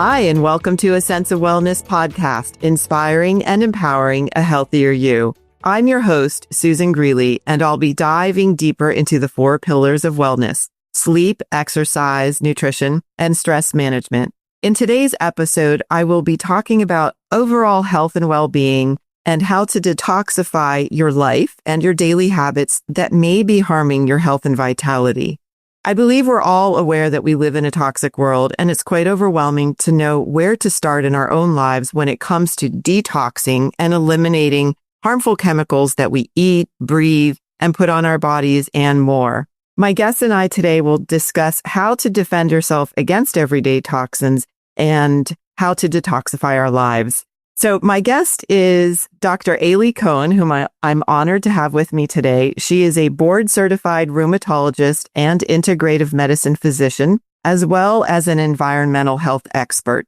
Hi, and welcome to A Sense of Wellness podcast, inspiring and empowering a healthier you. I'm your host, Susan Greeley, and I'll be diving deeper into the 4 pillars of wellness: sleep, exercise, nutrition, and stress management. In today's episode, I will be talking about overall health and well-being and how to detoxify your life and your daily habits that may be harming your health and vitality. I believe we're all aware that we live in a toxic world, and it's quite overwhelming to know where to start in our own lives when it comes to detoxing and eliminating harmful chemicals that we eat, breathe, and put on our bodies and more. My guest and I today will discuss how to defend yourself against everyday toxins and how to detoxify our lives. So my guest is Dr. Aly Cohen, whom I'm honored to have with me today. She is a board-certified rheumatologist and integrative medicine physician, as well as an environmental health expert.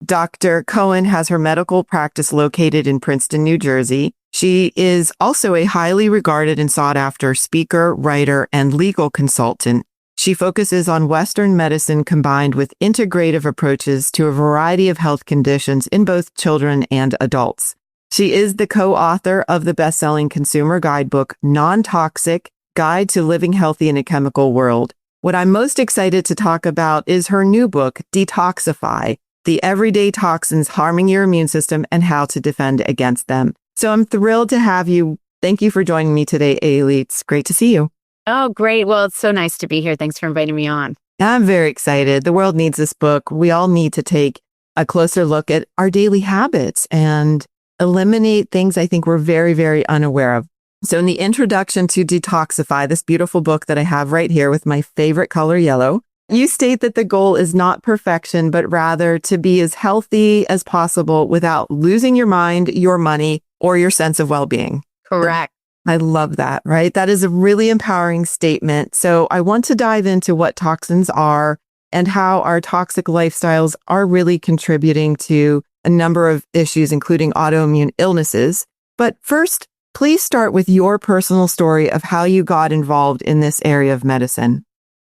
Dr. Cohen has her medical practice located in Princeton, New Jersey. She is also a highly regarded and sought-after speaker, writer, and legal consultant. She focuses on Western medicine combined with integrative approaches to a variety of health conditions in both children and adults. She is the co-author of the best-selling consumer guidebook, Non-Toxic: Guide to Living Healthy in a Chemical World. What I'm most excited to talk about is her new book, DETOXIFY: The Everyday Toxins Harming Your Immune System and How to Defend Against Them. So I'm thrilled to have you. Thank you for joining me today, Aly. It's great to see you. Oh, great. Well, it's so nice to be here. Thanks for inviting me on. I'm very excited. The world needs this book. We all need to take a closer look at our daily habits and eliminate things I think we're very, very unaware of. So in the introduction to Detoxify, this beautiful book that I have right here with my favorite color, yellow, you state that the goal is not perfection, but rather to be as healthy as possible without losing your mind, your money, or your sense of well-being. Correct. I love that, right? That is a really empowering statement. So I want to dive into what toxins are and how our toxic lifestyles are really contributing to a number of issues, including autoimmune illnesses. But first, please start with your personal story of how you got involved in this area of medicine.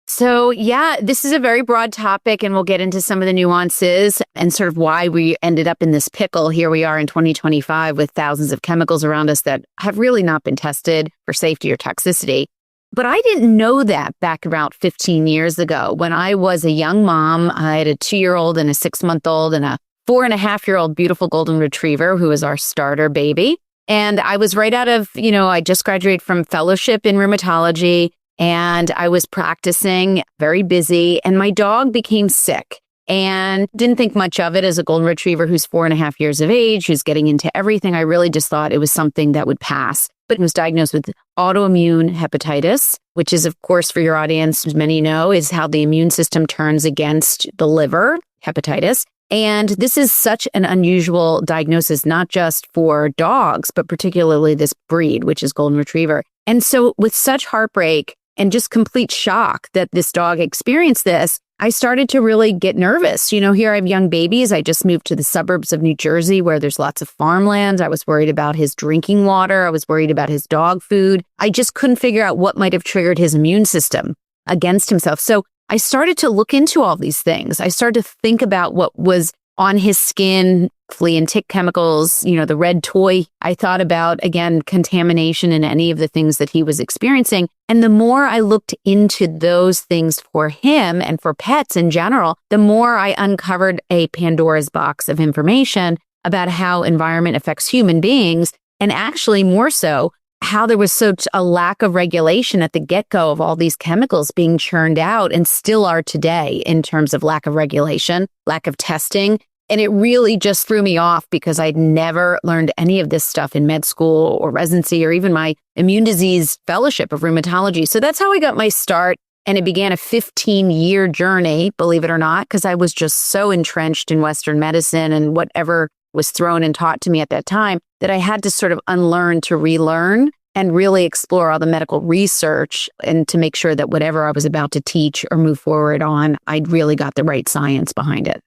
So, this is a very broad topic, and we'll get into some of the nuances and sort of why we ended up in this pickle. Here we are in 2025 with thousands of chemicals around us that have really not been tested for safety or toxicity. But I didn't know that back about 15 years ago when I was a young mom. I had a 2-year-old and a 6-month-old and a 4.5-year-old beautiful golden retriever who was our starter baby. And I was right out of, I just graduated from fellowship in rheumatology. And I was practicing, very busy, and my dog became sick and didn't think much of it as a golden retriever who's 4.5 years of age, who's getting into everything. I really just thought it was something that would pass. But he was diagnosed with autoimmune hepatitis, which is, of course, for your audience, as many know, is how the immune system turns against the liver, hepatitis. And this is such an unusual diagnosis, not just for dogs, but particularly this breed, which is golden retriever. And so with such heartbreak and just complete shock that this dog experienced this, I started to really get nervous. Here I have young babies. I just moved to the suburbs of New Jersey where there's lots of farmland. I was worried about his drinking water. I was worried about his dog food. I just couldn't figure out what might have triggered his immune system against himself. So I started to look into all these things. I started to think about what was on his skin, flea and tick chemicals, the red toy. I thought about, again, contamination in any of the things that he was experiencing. And the more I looked into those things for him and for pets in general, the more I uncovered a Pandora's box of information about how environment affects human beings, and actually more so, how there was such a lack of regulation at the get-go of all these chemicals being churned out and still are today in terms of lack of regulation, lack of testing. And it really just threw me off because I'd never learned any of this stuff in med school or residency or even my immune disease fellowship of rheumatology. So that's how I got my start. And it began a 15-year journey, believe it or not, because I was just so entrenched in Western medicine and whatever was thrown and taught to me at that time that I had to sort of unlearn to relearn and really explore all the medical research and to make sure that whatever I was about to teach or move forward on, I really got the right science behind it.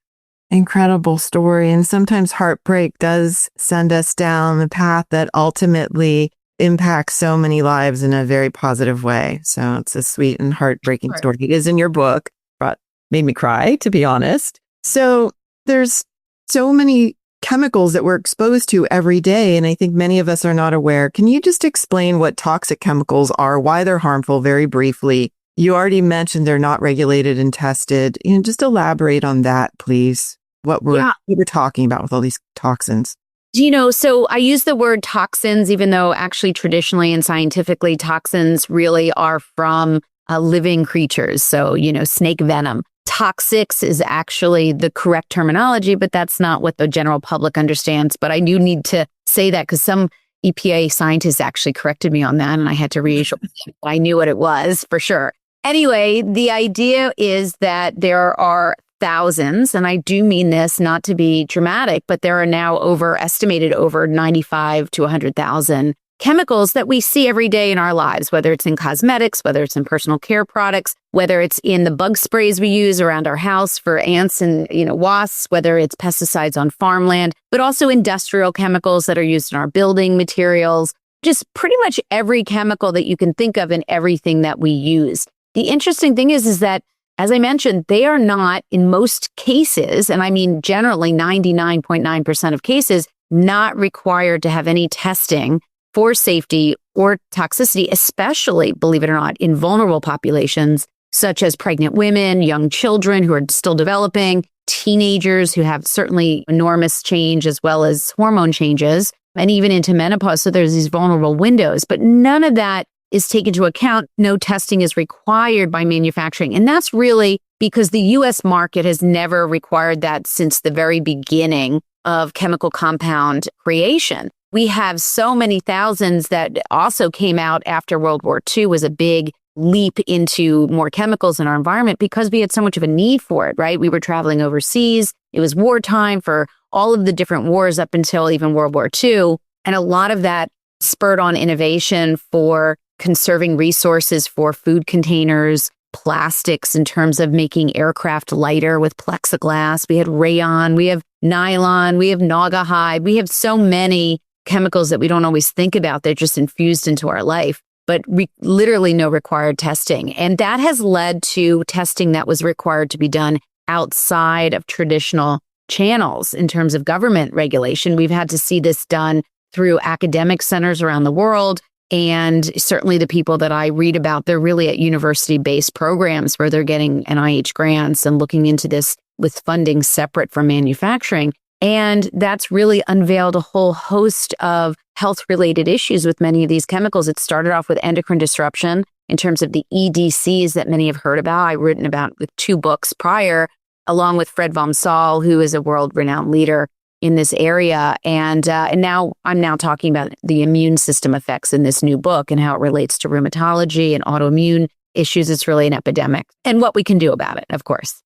Incredible story. And sometimes heartbreak does send us down the path that ultimately impacts so many lives in a very positive way. So it's a sweet and heartbreaking story. It is in your book, but made me cry, to be honest. So there's so many chemicals that we're exposed to every day, and I think many of us are not aware. Can you just explain what toxic chemicals are, why they're harmful very briefly? You already mentioned they're not regulated and tested. Just elaborate on that, please. What we're talking about with all these toxins. So I use the word toxins, even though actually traditionally and scientifically toxins really are from living creatures. So, snake venom. Toxics is actually the correct terminology, but that's not what the general public understands. But I do need to say that because some EPA scientists actually corrected me on that, and I had to reassure them. I knew what it was for sure. Anyway, the idea is that there are thousands, and I do mean this not to be dramatic, but there are now estimated over 95 to 100,000 chemicals that we see every day in our lives, whether it's in cosmetics, whether it's in personal care products, whether it's in the bug sprays we use around our house for ants and, wasps, whether it's pesticides on farmland, but also industrial chemicals that are used in our building materials, just pretty much every chemical that you can think of in everything that we use. The interesting thing is that, as I mentioned, they are not, in most cases, and I mean generally 99.9% of cases, not required to have any testing for safety or toxicity, especially, believe it or not, in vulnerable populations, such as pregnant women, young children who are still developing, teenagers who have certainly enormous change as well as hormone changes, and even into menopause. So there's these vulnerable windows, but none of that is taken into account. No testing is required by manufacturing. And that's really because the U.S. market has never required that since the very beginning of chemical compound creation. We have so many thousands that also came out after World War II was a big leap into more chemicals in our environment because we had so much of a need for it, right? We were traveling overseas. It was wartime for all of the different wars up until even World War II. And a lot of that spurred on innovation for conserving resources for food containers, plastics in terms of making aircraft lighter with plexiglass. We had rayon, we have nylon, we have naugahyde. We have so many chemicals that we don't always think about. They're just infused into our life, but literally no required testing. And that has led to testing that was required to be done outside of traditional channels in terms of government regulation. We've had to see this done through academic centers around the world. And certainly the people that I read about, they're really at university-based programs where they're getting NIH grants and looking into this with funding separate from manufacturing. And that's really unveiled a whole host of health-related issues with many of these chemicals. It started off with endocrine disruption in terms of the EDCs that many have heard about. I've written about with 2 books prior, along with Fred Vom Saal, who is a world-renowned leader in this area. And now I'm talking about the immune system effects in this new book and how it relates to rheumatology and autoimmune issues. It's really an epidemic and what we can do about it, of course.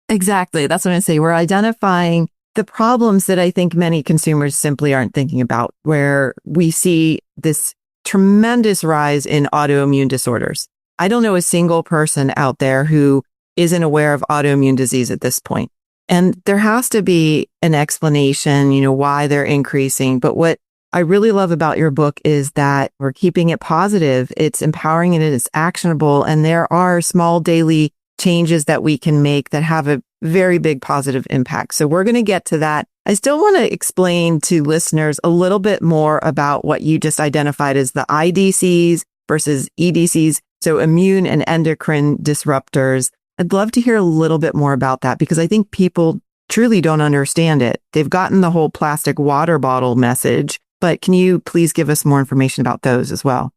Exactly. That's what I say. We're identifying the problems that I think many consumers simply aren't thinking about, where we see this tremendous rise in autoimmune disorders. I don't know a single person out there who isn't aware of autoimmune disease at this point. And there has to be an explanation, why they're increasing. But what I really love about your book is that we're keeping it positive. It's empowering and it's actionable. And there are small daily changes that we can make that have a very big positive impact. So we're going to get to that. I still want to explain to listeners a little bit more about what you just identified as the IDCs versus EDCs. So immune and endocrine disruptors. I'd love to hear a little bit more about that because I think people truly don't understand it. They've gotten the whole plastic water bottle message, but can you please give us more information about those as well?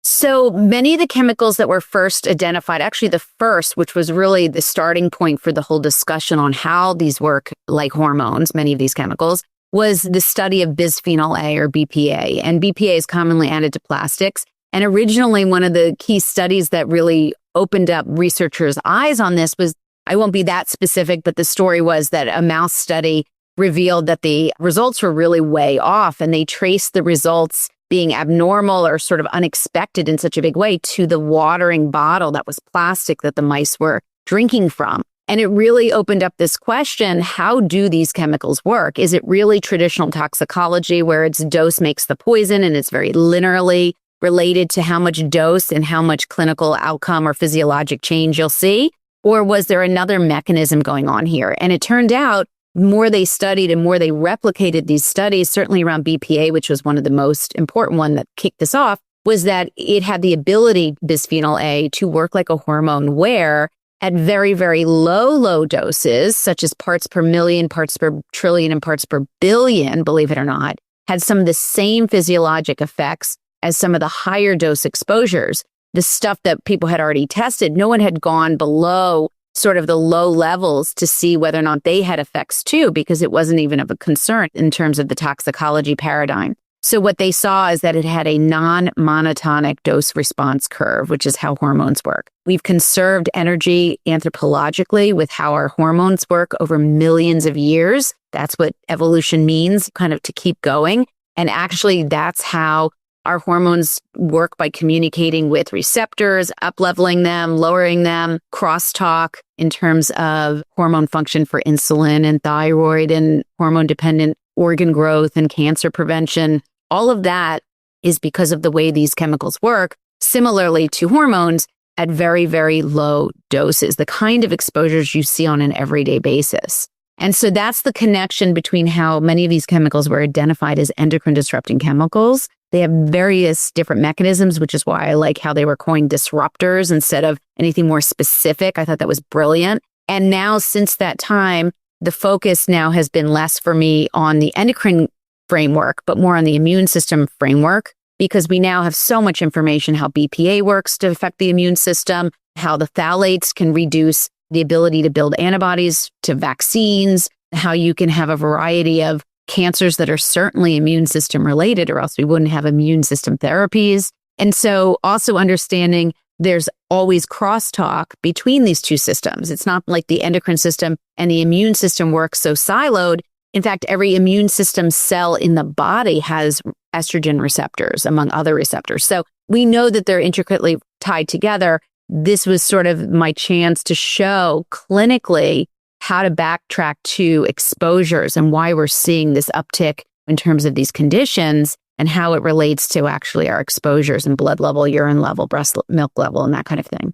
So many of the chemicals that were first identified, actually the first, which was really the starting point for the whole discussion on how these work like hormones, many of these chemicals, was the study of bisphenol A or BPA. And BPA is commonly added to plastics. And originally, one of the key studies that really opened up researchers' eyes on this was, I won't be that specific, but the story was that a mouse study revealed that the results were really way off, and they traced the results being abnormal or sort of unexpected in such a big way to the watering bottle that was plastic that the mice were drinking from. And it really opened up this question, how do these chemicals work? Is it really traditional toxicology where its dose makes the poison and it's very linearly related to how much dose and how much clinical outcome or physiologic change you'll see? Or was there another mechanism going on here? And it turned out more they studied and more they replicated these studies, certainly around BPA, which was one of the most important one that kicked this off, was that it had the ability, bisphenol A, to work like a hormone where at very, very low doses, such as parts per million, parts per trillion, and parts per billion, believe it or not, had some of the same physiologic effects as some of the higher dose exposures. The stuff that people had already tested, no one had gone below sort of the low levels to see whether or not they had effects too, because it wasn't even of a concern in terms of the toxicology paradigm. So what they saw is that it had a non-monotonic dose response curve, which is how hormones work. We've conserved energy anthropologically with how our hormones work over millions of years. That's what evolution means, kind of to keep going. And actually, that's how our hormones work, by communicating with receptors, up-leveling them, lowering them, crosstalk in terms of hormone function for insulin and thyroid and hormone-dependent organ growth and cancer prevention. All of that is because of the way these chemicals work, similarly to hormones at very, very low doses, the kind of exposures you see on an everyday basis. And so that's the connection between how many of these chemicals were identified as endocrine disrupting chemicals. They have various different mechanisms, which is why I like how they were coined disruptors instead of anything more specific. I thought that was brilliant. And now, since that time, the focus now has been less for me on the endocrine framework, but more on the immune system framework, because we now have so much information how BPA works to affect the immune system, how the phthalates can reduce the ability to build antibodies to vaccines, how you can have a variety of cancers that are certainly immune system related, or else we wouldn't have immune system therapies. And so also understanding there's always crosstalk between these two systems. It's not like the endocrine system and the immune system work so siloed. In fact, every immune system cell in the body has estrogen receptors, among other receptors. So we know that they're intricately tied together. This was sort of my chance to show clinically how to backtrack to exposures and why we're seeing this uptick in terms of these conditions and how it relates to actually our exposures and blood level, urine level, breast milk level, and that kind of thing.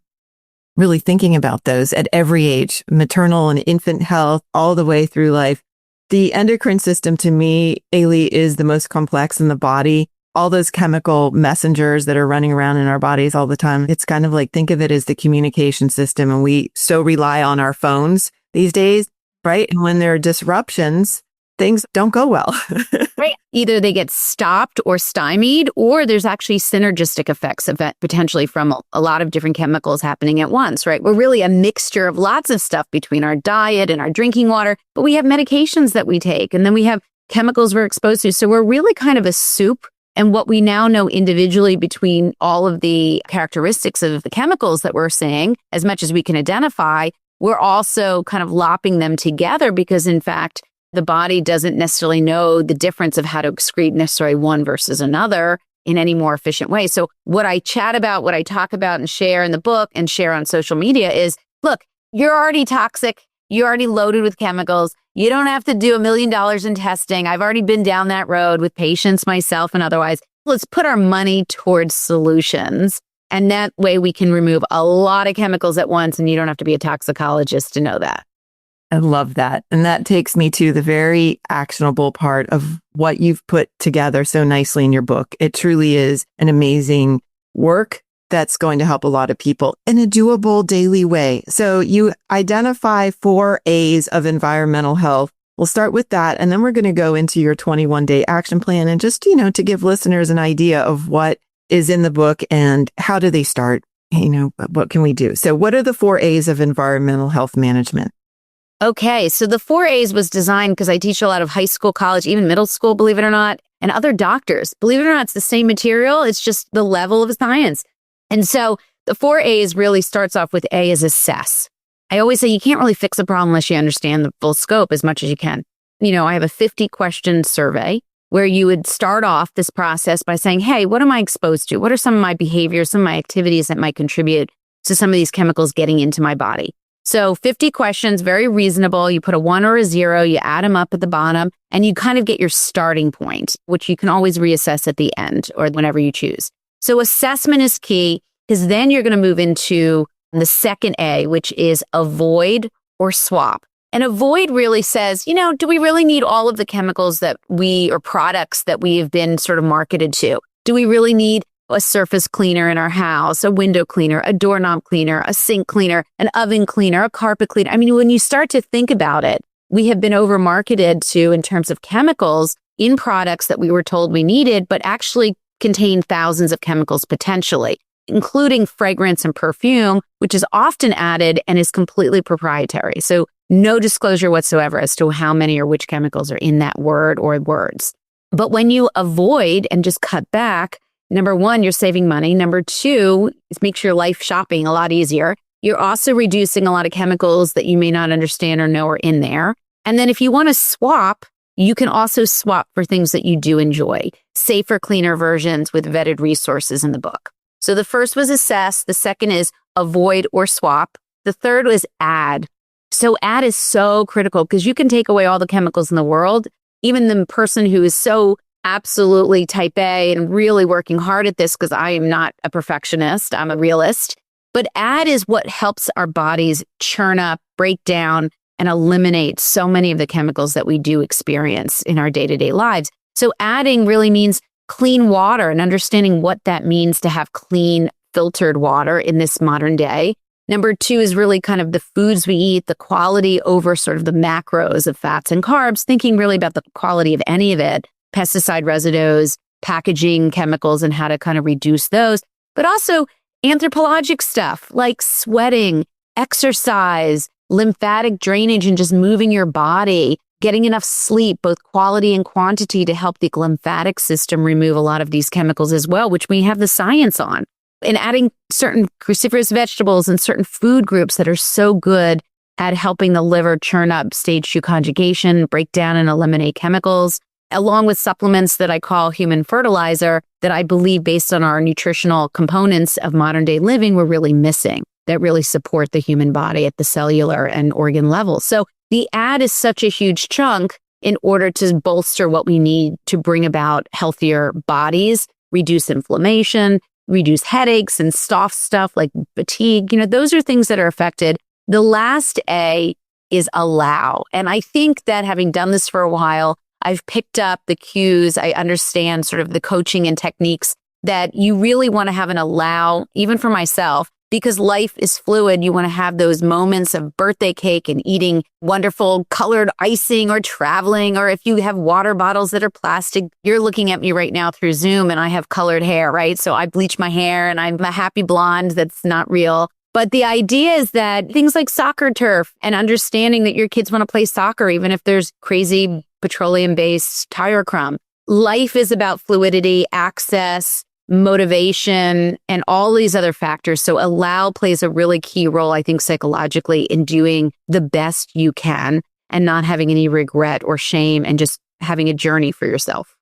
Really thinking about those at every age, maternal and infant health, all the way through life. The endocrine system, to me, Aly, is the most complex in the body. All those chemical messengers that are running around in our bodies all the time. It's kind of like, think of it as the communication system. And we so rely on our phones these days, right? And when there are disruptions, things don't go well. Right. Either they get stopped or stymied, or there's actually synergistic effects of that potentially from a lot of different chemicals happening at once, right? We're really a mixture of lots of stuff between our diet and our drinking water, but we have medications that we take, and then we have chemicals we're exposed to. So we're really kind of a soup. And what we now know individually between all of the characteristics of the chemicals that we're seeing, as much as we can identify, we're also kind of lopping them together because, in fact, the body doesn't necessarily know the difference of how to excrete necessarily one versus another in any more efficient way. So what I chat about, what I talk about and share in the book and share on social media is, look, you're already toxic. You're already loaded with chemicals. You don't have to do $1 million in testing. I've already been down that road with patients myself and otherwise. Let's put our money towards solutions. And that way we can remove a lot of chemicals at once, and you don't have to be a toxicologist to know that. I love that. And that takes me to the very actionable part of what you've put together so nicely in your book. It truly is an amazing work that's going to help a lot of people in a doable daily way. So you identify 4 A's of environmental health. We'll start with that. And then we're going to go into your 21-day action plan and just, to give listeners an idea of what is in the book and how do they start, what can we do? So what are the 4 A's of environmental health management? Okay, so the 4 A's was designed because I teach a lot of high school, college, even middle school, believe it or not, and other doctors. Believe it or not, it's the same material. It's just the level of science. And so the 4 A's really starts off with A as assess. I always say you can't really fix a problem unless you understand the full scope as much as you can. I have a 50-question survey where you would start off this process by saying, hey, what am I exposed to? What are some of my behaviors, some of my activities that might contribute to some of these chemicals getting into my body? So 50 questions, very reasonable. You put a 1 or a 0, you add them up at the bottom, and you kind of get your starting point, which you can always reassess at the end or whenever you choose. So assessment is key because then you're going to move into the second A, which is avoid or swap. And avoid really says, do we really need all of the chemicals or products that we have been sort of marketed to? Do we really need a surface cleaner in our house, a window cleaner, a doorknob cleaner, a sink cleaner, an oven cleaner, a carpet cleaner? I mean, when you start to think about it, we have been over marketed to in terms of chemicals in products that we were told we needed, but actually contain thousands of chemicals potentially, including fragrance and perfume, which is often added and is completely proprietary. So no disclosure whatsoever as to how many or which chemicals are in that word or words. But when you avoid and just cut back, number one, you're saving money. Number two, it makes your life shopping a lot easier. You're also reducing a lot of chemicals that you may not understand or know are in there. And then if you want to swap, you can also swap for things that you do enjoy. Safer, cleaner versions with vetted resources in the book. So the first was assess. The second is avoid or swap. The third was add. So add is so critical because you can take away all the chemicals in the world. Even the person who is so absolutely type A and really working hard at this, because I am not a perfectionist, I'm a realist. But add is what helps our bodies churn up, break down, and eliminate so many of the chemicals that we do experience in our day-to-day lives. So adding really means clean water and understanding what that means to have clean, filtered water in this modern day. Number two is really kind of the foods we eat, the quality over sort of the macros of fats and carbs, thinking really about the quality of any of it, pesticide residues, packaging chemicals, and how to kind of reduce those. But also anthropologic stuff like sweating, exercise, lymphatic drainage, and just moving your body, getting enough sleep, both quality and quantity, to help the lymphatic system remove a lot of these chemicals as well, which we have the science on. And adding certain cruciferous vegetables and certain food groups that are so good at helping the liver churn up stage 2 conjugation, break down and eliminate chemicals, along with supplements that I call human fertilizer that I believe, based on our nutritional components of modern day living, we're really missing, that really support the human body at the cellular and organ level. So the add is such a huge chunk in order to bolster what we need to bring about healthier bodies, reduce inflammation, reduce headaches and soft stuff like fatigue. Those are things that are affected. The last A is allow. And I think that having done this for a while, I've picked up the cues. I understand sort of the coaching and techniques that you really want to have an allow, even for myself, because life is fluid. You want to have those moments of birthday cake and eating wonderful colored icing, or traveling, or if you have water bottles that are plastic. You're looking at me right now through Zoom and I have colored hair, right? So I bleach my hair and I'm a happy blonde that's not real. But the idea is that things like soccer turf and understanding that your kids want to play soccer, even if there's crazy petroleum-based tire crumb. Life is about fluidity, access, motivation, and all these other factors. So allow plays a really key role, I think, psychologically in doing the best you can and not having any regret or shame and just having a journey for yourself.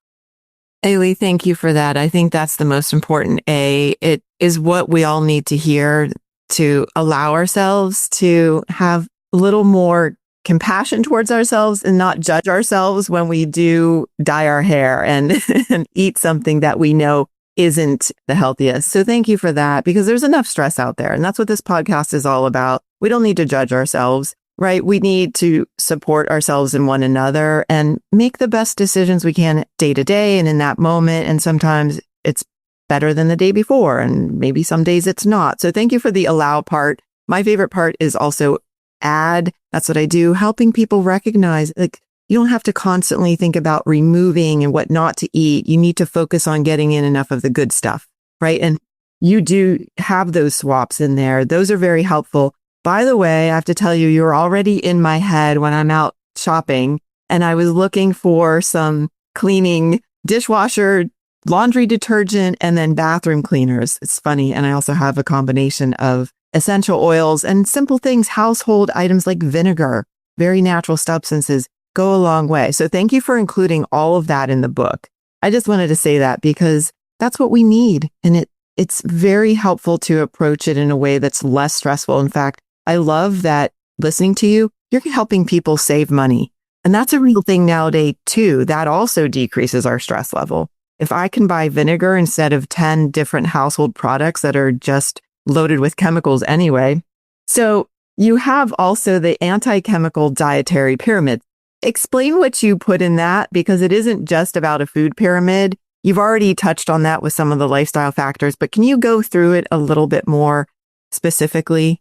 Aly, thank you for that. I think that's the most important A. It is what we all need to hear, to allow ourselves to have a little more compassion towards ourselves and not judge ourselves when we do dye our hair and, and eat something that we know isn't the healthiest. So thank you for that, because there's enough stress out there. And that's what this podcast is all about. We don't need to judge ourselves, right? We need to support ourselves and one another and make the best decisions we can day to day and in that moment. And sometimes it's better than the day before, and maybe some days it's not. So thank you for the allow part. My favorite part is also add. That's what I do, helping people recognize, like, you don't have to constantly think about removing and what not to eat. You need to focus on getting in enough of the good stuff, right? And you do have those swaps in there. Those are very helpful. By the way, I have to tell you, you're already in my head when I'm out shopping and I was looking for some cleaning dishwasher, laundry detergent, and then bathroom cleaners. It's funny. And I also have a combination of essential oils and simple things, household items like vinegar, very natural substances go a long way. So thank you for including all of that in the book. I just wanted to say that because that's what we need. And it's very helpful to approach it in a way that's less stressful. In fact, I love that listening to you, you're helping people save money. And that's a real thing nowadays too. That also decreases our stress level. If I can buy vinegar instead of 10 different household products that are just loaded with chemicals anyway. So you have also the anti-chemical dietary pyramid. Explain what you put in that, because it isn't just about a food pyramid. You've already touched on that with some of the lifestyle factors, but can you go through it a little bit more specifically?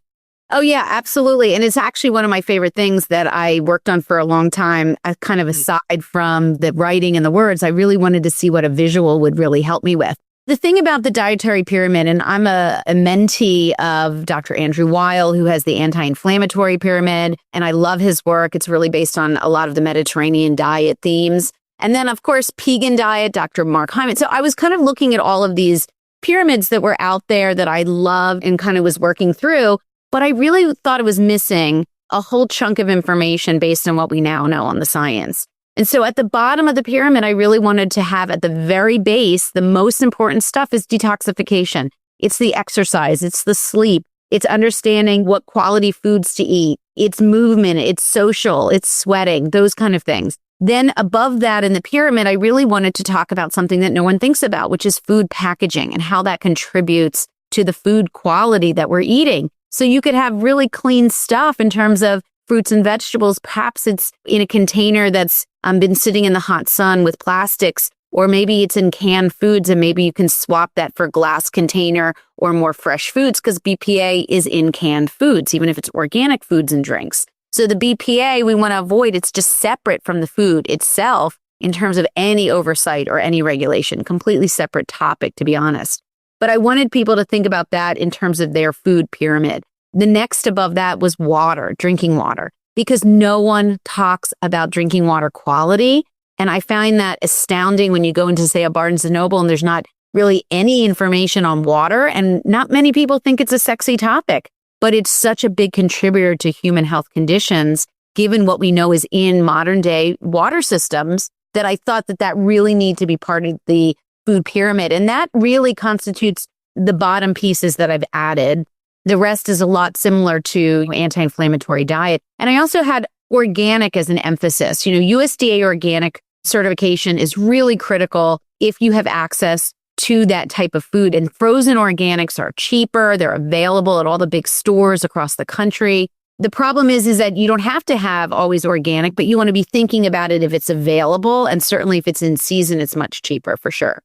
Oh, yeah, absolutely. And it's actually one of my favorite things that I worked on for a long time. Kind of aside from the writing and the words, I really wanted to see what a visual would really help me with. The thing about the dietary pyramid, and I'm a mentee of Dr. Andrew Weil, who has the anti-inflammatory pyramid, and I love his work. It's really based on a lot of the Mediterranean diet themes. And then, of course, Pegan Diet, Dr. Mark Hyman. So I was kind of looking at all of these pyramids that were out there that I loved and kind of was working through. But I really thought it was missing a whole chunk of information based on what we now know on the science. And so at the bottom of the pyramid, I really wanted to have at the very base, the most important stuff is detoxification. It's the exercise, it's the sleep, it's understanding what quality foods to eat, it's movement, it's social, it's sweating, those kind of things. Then above that in the pyramid, I really wanted to talk about something that no one thinks about, which is food packaging and how that contributes to the food quality that we're eating. So you could have really clean stuff in terms of fruits and vegetables. Perhaps it's in a container that's been sitting in the hot sun with plastics, or maybe it's in canned foods and maybe you can swap that for glass container or more fresh foods, because BPA is in canned foods, even if it's organic foods and drinks. So the BPA we want to avoid, it's just separate from the food itself in terms of any oversight or any regulation, completely separate topic, to be honest. But I wanted people to think about that in terms of their food pyramid. The next above that was water, drinking water, because no one talks about drinking water quality. And I find that astounding when you go into, say, a Barnes & Noble and there's not really any information on water. And not many people think it's a sexy topic, but it's such a big contributor to human health conditions, given what we know is in modern day water systems, that I thought that really need to be part of the food pyramid. And that really constitutes the bottom pieces that I've added. The rest is a lot similar to anti-inflammatory diet. And I also had organic as an emphasis. USDA organic certification is really critical if you have access to that type of food. And frozen organics are cheaper. They're available at all the big stores across the country. The problem is that you don't have to have always organic, but you want to be thinking about it if it's available. And certainly if it's in season, it's much cheaper for sure.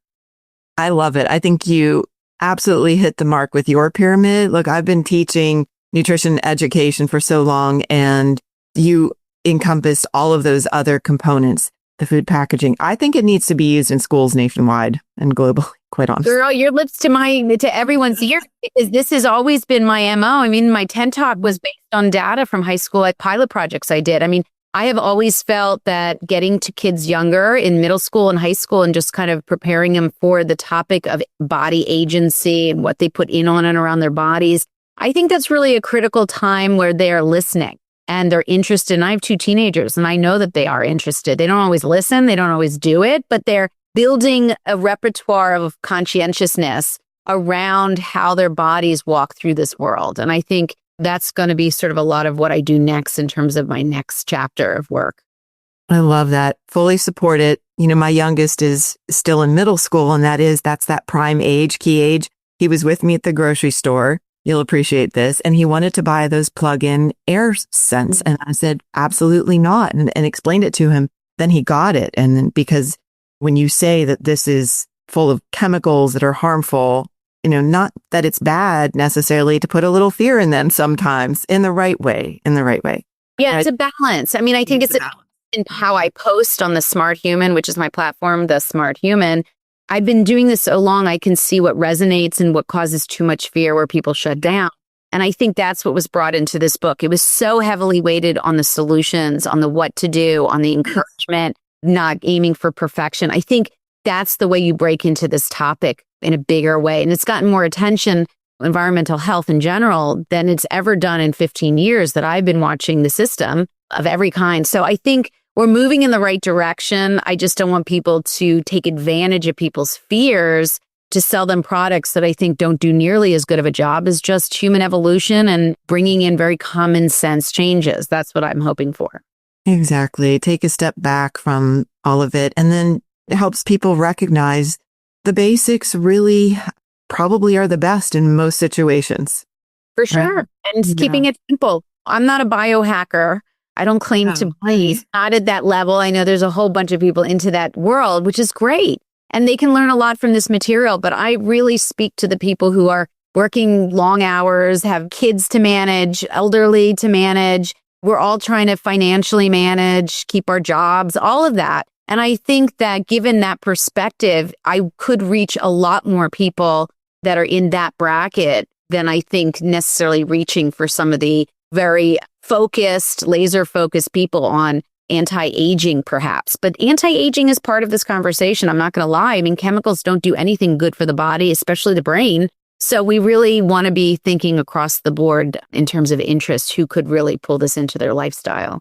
I love it. I think you absolutely hit the mark with your pyramid. Look, I've been teaching nutrition education for so long, and you encompassed all of those other components, the food packaging. I think it needs to be used in schools nationwide and globally, quite honestly. Girl, your lips to everyone's ears, because this has always been my MO. I mean, my TED Talk was based on data from high school at pilot projects I did. I mean, I have always felt that getting to kids younger in middle school and high school and just kind of preparing them for the topic of body agency and what they put in on and around their bodies, I think that's really a critical time where they're listening and they're interested. And I have 2 teenagers and I know that they are interested. They don't always listen. They don't always do it, but they're building a repertoire of conscientiousness around how their bodies walk through this world. And I think that's going to be sort of a lot of what I do next in terms of my next chapter of work. I love that. Fully support it. My youngest is still in middle school, and that's that prime age, key age. He was with me at the grocery store. You'll appreciate this. And he wanted to buy those plug-in air scents. And I said, absolutely not. And explained it to him. Then he got it. And then, because when you say that this is full of chemicals that are harmful, not that it's bad necessarily, to put a little fear in them sometimes in the right way. Yeah, it's a balance. I mean, I think it's in how I post on the Smart Human, which is my platform, the Smart Human. I've been doing this so long, I can see what resonates and what causes too much fear, where people shut down. And I think that's what was brought into this book. It was so heavily weighted on the solutions, on the what to do, on the encouragement, not aiming for perfection. I think that's the way you break into this topic in a bigger way. And it's gotten more attention, environmental health in general, than it's ever done in 15 years that I've been watching the system of every kind. So I think we're moving in the right direction. I just don't want people to take advantage of people's fears to sell them products that I think don't do nearly as good of a job as just human evolution and bringing in very common sense changes. That's what I'm hoping for. Exactly. Take a step back from all of it, and then it helps people recognize the basics really probably are the best in most situations. For sure. Right? And keeping it simple. I'm not a biohacker. I don't claim to be not at that level. I know there's a whole bunch of people into that world, which is great. And they can learn a lot from this material. But I really speak to the people who are working long hours, have kids to manage, elderly to manage. We're all trying to financially manage, keep our jobs, all of that. And I think that given that perspective, I could reach a lot more people that are in that bracket than I think necessarily reaching for some of the very focused, laser focused people on anti-aging perhaps. But anti-aging is part of this conversation. I'm not going to lie. I mean, chemicals don't do anything good for the body, especially the brain. So we really want to be thinking across the board in terms of interest, who could really pull this into their lifestyle.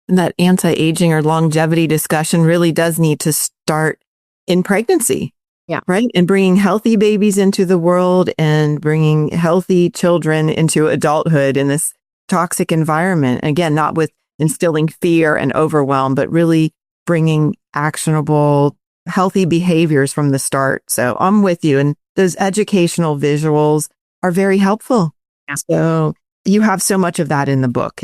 And that anti-aging or longevity discussion really does need to start in pregnancy. Yeah. Right. And bringing healthy babies into the world and bringing healthy children into adulthood in this toxic environment. Again, not with instilling fear and overwhelm, but really bringing actionable, healthy behaviors from the start. So I'm with you. And those educational visuals are very helpful. Yeah. So you have so much of that in the book.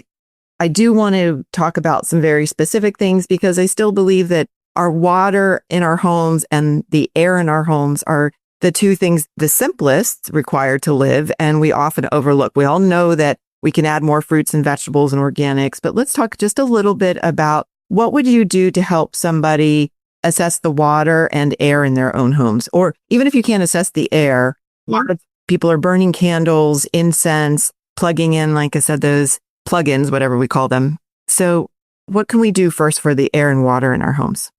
I do want to talk about some very specific things because I still believe that our water in our homes and the air in our homes are the two things the simplest required to live, and we often overlook. We all know that we can add more fruits and vegetables and organics, but let's talk just a little bit about what would you do to help somebody assess the water and air in their own homes? Or even if you can't assess the air, a lot of people are burning candles, incense, plugging in, like I said, those plugins, whatever we call them. So what can we do first for the air and water in our homes?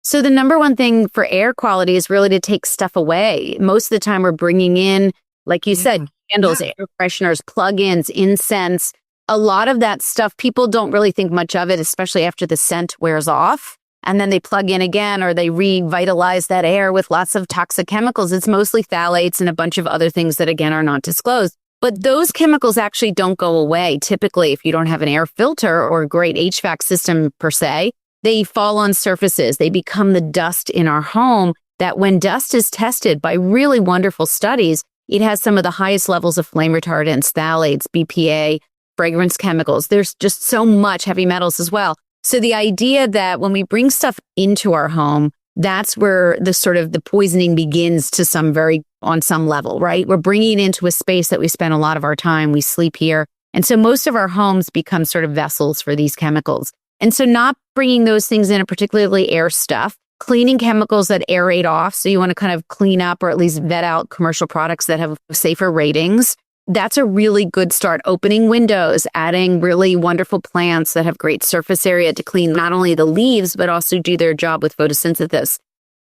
So the number one thing for air quality is really to take stuff away. Most of the time we're bringing in, like you said, candles, air fresheners, plugins, incense. A lot of that stuff, people don't really think much of it, especially after the scent wears off. And then they plug in again, or they revitalize that air with lots of toxic chemicals. It's mostly phthalates and a bunch of other things that, again, are not disclosed. But those chemicals actually don't go away. Typically, if you don't have an air filter or a great HVAC system per se, they fall on surfaces. They become the dust in our home that when dust is tested by really wonderful studies, it has some of the highest levels of flame retardants, phthalates, BPA, fragrance chemicals. There's just so much heavy metals as well. So the idea that when we bring stuff into our home, that's where the sort of the poisoning begins to on some level, right? We're bringing it into a space that we spend a lot of our time. We sleep here. And so most of our homes become sort of vessels for these chemicals. And so not bringing those things in, particularly air stuff, cleaning chemicals that aerate off. So you want to kind of clean up or at least vet out commercial products that have safer ratings. That's a really good start. Opening windows, adding really wonderful plants that have great surface area to clean not only the leaves, but also do their job with photosynthesis.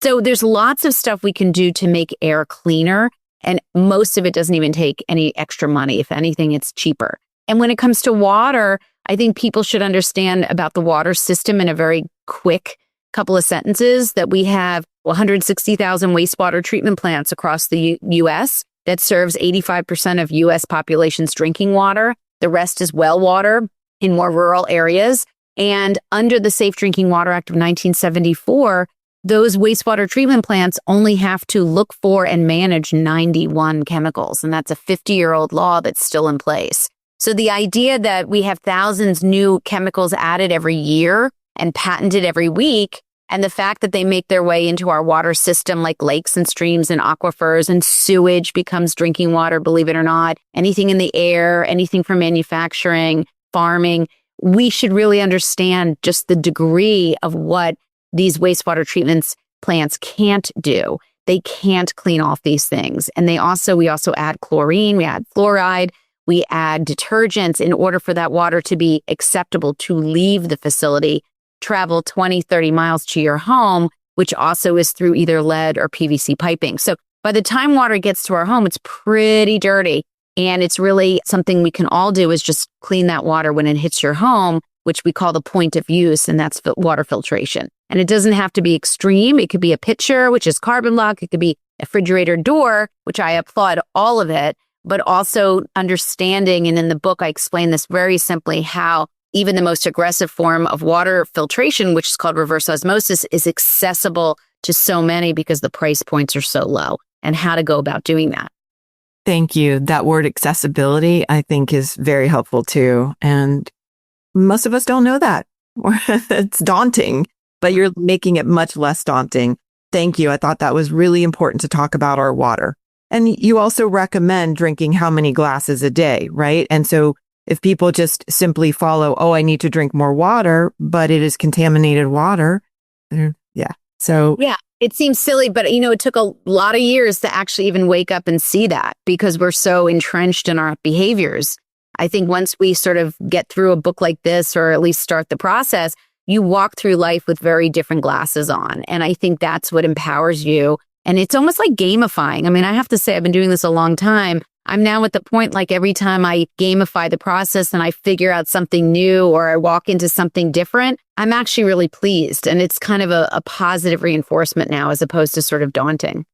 So there's lots of stuff we can do to make air cleaner. And most of it doesn't even take any extra money. If anything, it's cheaper. And when it comes to water, I think people should understand about the water system in a very quick couple of sentences that we have 160,000 wastewater treatment plants across the U.S. that serves 85% of U.S. population's drinking water. The rest is well water in more rural areas. And under the Safe Drinking Water Act of 1974, those wastewater treatment plants only have to look for and manage 91 chemicals. And that's a 50-year-old law that's still in place. So the idea that we have thousands new chemicals added every year and patented every week, and the fact that they make their way into our water system like lakes and streams and aquifers, and sewage becomes drinking water, believe it or not, anything in the air, anything from manufacturing, farming, we should really understand just the degree of what these wastewater treatments plants can't do. They can't clean off these things. And we also add chlorine, we add fluoride, we add detergents in order for that water to be acceptable to leave the facility, travel 20, 30 miles to your home, which also is through either lead or PVC piping. So by the time water gets to our home, it's pretty dirty. And it's really something we can all do is just clean that water when it hits your home, which we call the point of use, and that's water filtration. And it doesn't have to be extreme. It could be a pitcher, which is carbon block. It could be a refrigerator door, which I applaud all of it, but also understanding. And in the book, I explain this very simply, how even the most aggressive form of water filtration, which is called reverse osmosis, is accessible to so many because the price points are so low, and how to go about doing that. Thank you. That word accessibility, I think, is very helpful too. And most of us don't know that. It's daunting, but you're making it much less daunting. Thank you. I thought that was really important to talk about our water. And you also recommend drinking how many glasses a day, right? And so if people just simply follow, oh, I need to drink more water, but it is contaminated water. Yeah. So yeah, it seems silly, but it took a lot of years to actually even wake up and see that because we're so entrenched in our behaviors. I think once we sort of get through a book like this, or at least start the process, you walk through life with very different glasses on. And I think that's what empowers you. And it's almost like gamifying. I mean, I have to say, I've been doing this a long time. I'm now at the point, like every time I gamify the process and I figure out something new or I walk into something different, I'm actually really pleased. And it's kind of a positive reinforcement now as opposed to sort of daunting.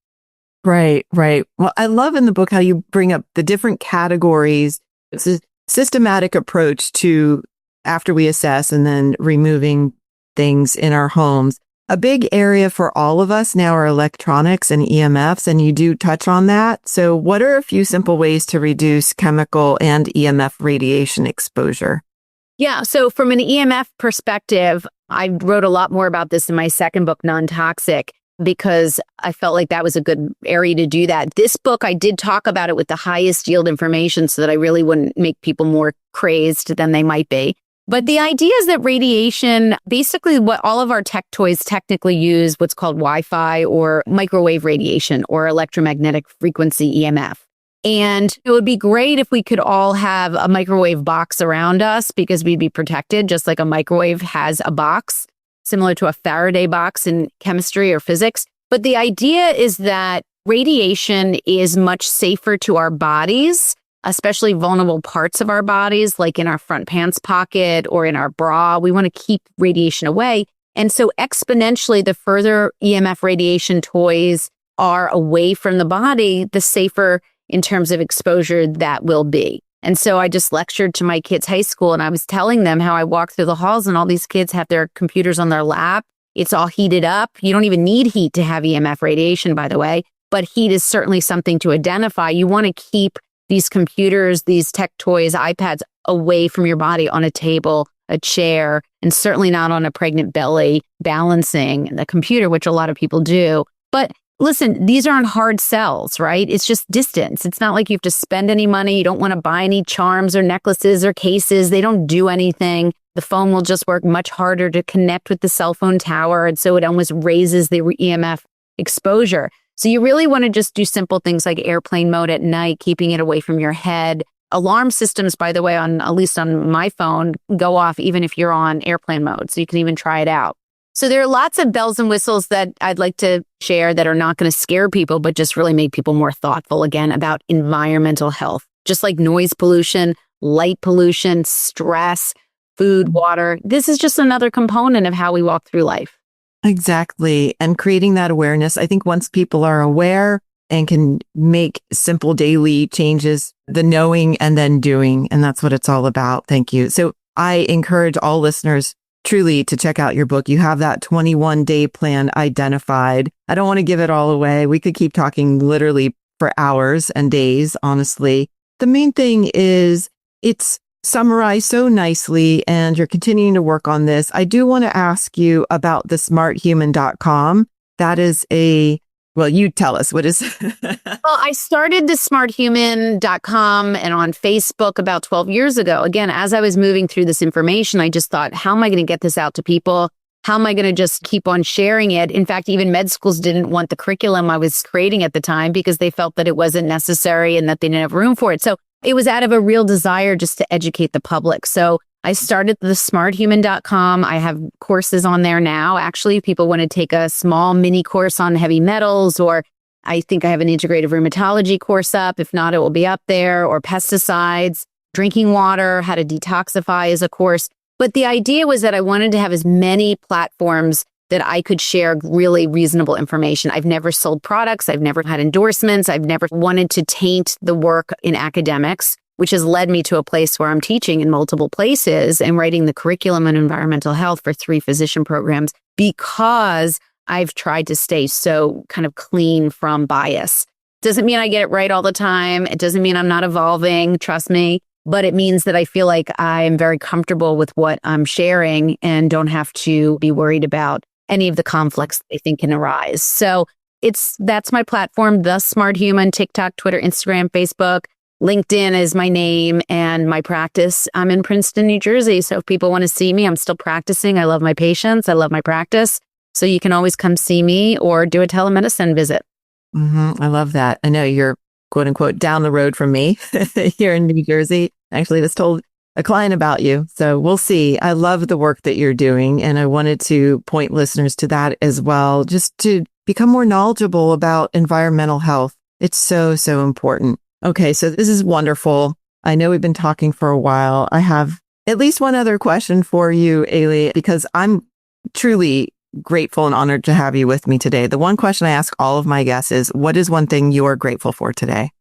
Right, right. Well, I love in the book how you bring up the different categories. It's a systematic approach to after we assess and then removing things in our homes. A big area for all of us now are electronics and EMFs, and you do touch on that. So what are a few simple ways to reduce chemical and EMF radiation exposure? Yeah. So from an EMF perspective, I wrote a lot more about this in my second book, Non-Toxic, because I felt like that was a good area to do that. This book, I did talk about it with the highest yield information so that I really wouldn't make people more crazed than they might be. But the idea is that radiation, basically what all of our tech toys technically use, what's called Wi-Fi or microwave radiation or electromagnetic frequency EMF. And it would be great if we could all have a microwave box around us because we'd be protected, just like a microwave has a box, similar to a Faraday box in chemistry or physics. But the idea is that radiation is much safer to our bodies, especially vulnerable parts of our bodies, like in our front pants pocket or in our bra. We want to keep radiation away. And so exponentially, the further EMF radiation toys are away from the body, the safer in terms of exposure that will be. And so I just lectured to my kids' high school and I was telling them how I walk through the halls and all these kids have their computers on their lap. It's all heated up. You don't even need heat to have EMF radiation, by the way, but heat is certainly something to identify. You want to keep these computers, these tech toys, iPads away from your body on a table, a chair, and certainly not on a pregnant belly balancing the computer, which a lot of people do. But listen, these aren't hard sells, right? It's just distance. It's not like you have to spend any money. You don't want to buy any charms or necklaces or cases. They don't do anything. The phone will just work much harder to connect with the cell phone tower. And so it almost raises the EMF exposure. So you really want to just do simple things like airplane mode at night, keeping it away from your head. Alarm systems, by the way, at least on my phone, go off even if you're on airplane mode. So you can even try it out. So there are lots of bells and whistles that I'd like to share that are not going to scare people, but just really make people more thoughtful again about environmental health, just like noise pollution, light pollution, stress, food, water. This is just another component of how we walk through life. Exactly. And creating that awareness. I think once people are aware and can make simple daily changes, the knowing and then doing, and that's what it's all about. Thank you. So I encourage all listeners truly to check out your book. You have that 21-day plan identified. I don't want to give it all away. We could keep talking literally for hours and days, honestly. The main thing is it's summarized so nicely and you're continuing to work on this. I do want to ask you about the smarthuman.com. That is well, you tell us what is. Well, I started the smarthuman.com and on Facebook about 12 years ago. Again, as I was moving through this information, I just thought, how am I going to get this out to people? How am I going to just keep on sharing it? In fact, even med schools didn't want the curriculum I was creating at the time because they felt that it wasn't necessary and that they didn't have room for it. So it was out of a real desire just to educate the public. So I started the smarthuman.com. I have courses on there now. Actually, if people want to take a small mini course on heavy metals, or I think I have an integrative rheumatology course up. If not, it will be up there, or pesticides, drinking water, how to detoxify is a course. But the idea was that I wanted to have as many platforms that I could share really reasonable information. I've never sold products. I've never had endorsements. I've never wanted to taint the work in academics, which has led me to a place where I'm teaching in multiple places and writing the curriculum in environmental health for 3 physician programs because I've tried to stay so kind of clean from bias. Doesn't mean I get it right all the time. It doesn't mean I'm not evolving, trust me, but it means that I feel like I am very comfortable with what I'm sharing and don't have to be worried about any of the conflicts I think can arise. So that's my platform, The Smart Human, TikTok, Twitter, Instagram, Facebook. LinkedIn is my name and my practice. I'm in Princeton, New Jersey. So if people want to see me, I'm still practicing. I love my patients. I love my practice. So you can always come see me or do a telemedicine visit. I love that. I know you're quote unquote down the road from me here in New Jersey. Actually, just told a client about you. So we'll see. I love the work that you're doing. And I wanted to point listeners to that as well, just to become more knowledgeable about environmental health. It's so, so important. Okay, so this is wonderful. I know we've been talking for a while. I have at least one other question for you, Aly, because I'm truly grateful and honored to have you with me today. The one question I ask all of my guests is, what is one thing you are grateful for today?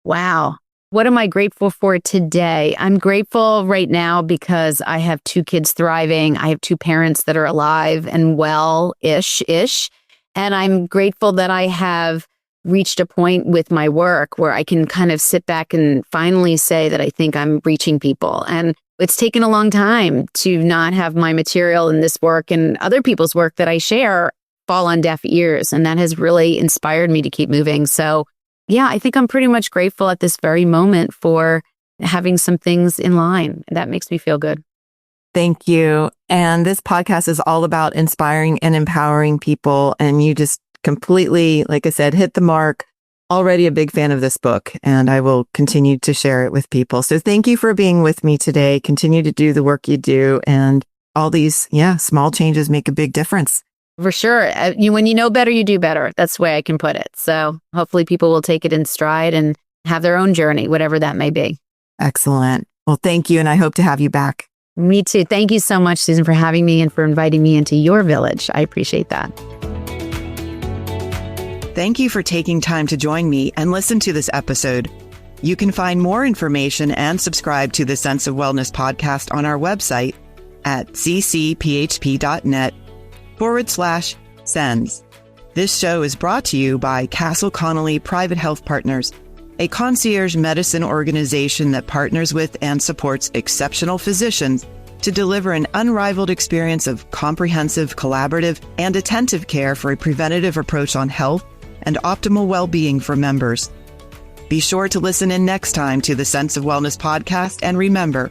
Wow. What am I grateful for today? I'm grateful right now because I have 2 kids thriving. I have 2 parents that are alive and well-ish. And I'm grateful that I have reached a point with my work where I can kind of sit back and finally say that I think I'm reaching people. And it's taken a long time to not have my material in this work and other people's work that I share fall on deaf ears. And that has really inspired me to keep moving. So yeah, I think I'm pretty much grateful at this very moment for having some things in line. That makes me feel good. Thank you. And this podcast is all about inspiring and empowering people. And you just completely, like I said, hit the mark. Already a big fan of this book, and I will continue to share it with people. So thank you for being with me today. Continue to do the work you do, and all these, small changes make a big difference. For sure. When you know better, you do better. That's the way I can put it. So hopefully people will take it in stride and have their own journey, whatever that may be. Excellent. Well, thank you, and I hope to have you back. Me too. Thank you so much, Susan, for having me and for inviting me into your village. I appreciate that. Thank you for taking time to join me and listen to this episode. You can find more information and subscribe to the Sense of Wellness podcast on our website at ccphp.net/sens. This show is brought to you by Castle Connolly Private Health Partners, a concierge medicine organization that partners with and supports exceptional physicians to deliver an unrivaled experience of comprehensive, collaborative, and attentive care for a preventative approach on health and optimal well-being for members. Be sure to listen in next time to the Sense of Wellness podcast, and remember,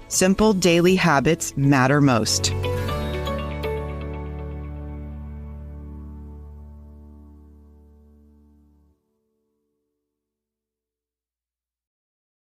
simple daily habits matter most.